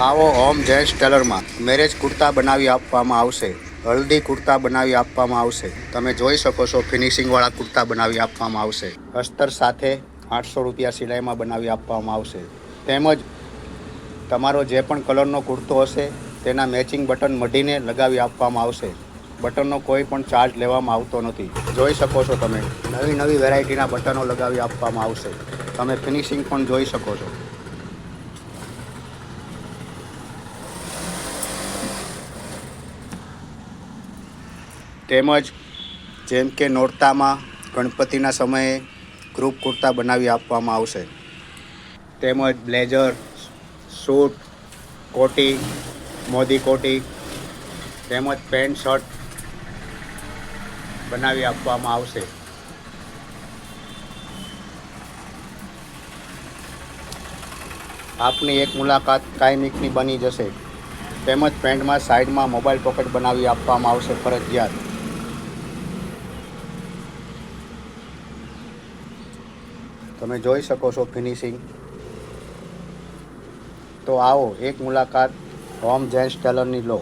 આવો home gents ટેલરમાં marriage kurta બનાવી આપવામાં આવશે, હલ્દી કુર્તા બનાવી આપવામાં આવશે. તમે જોઈ શકો છો ફિનિશિંગવાળા કુર્તા બનાવી આપવામાં આવશે. અસ્તર સાથે 800 રૂપિયા સિલાઈમાં બનાવી આપવામાં આવશે. તેમજ તમારો જે પણ કલરનો કુર્તો હશે તેના મેચિંગ બટન મઢીને લગાવી આપવામાં આવશે. બટનનો કોઈ પણ ચાર્જ લેવામાં આવતો નથી. જોઈ શકો છો તમે નવી નવી વેરાયટીના બટનો લગાવી આપવામાં આવશે. તમે ફિનિશિંગ પણ જોઈ શકો છો. તેમજ જેમ કે નોરતામાં ગણપતિના સમયે ગ્રુપ કુર્તા બનાવી આપવામાં આવશે. તેમજ બ્લેઝર, સૂટ, કોટી, મોદી કોટી તેમજ પેન્ટ શર્ટ બનાવી આપવામાં આવશે. આપની એક મુલાકાત કાયમિકની બની જશે. તેમજ પેન્ટમાં સાઈડમાં મોબાઈલ પોકેટ બનાવી આપવામાં આવશે ફરજિયાત. તમે જોઈ શકો છો ફિનિશિંગ. તો આવો એક મુલાકાત હોમ જેન્ટ્સ ટેલરની લો.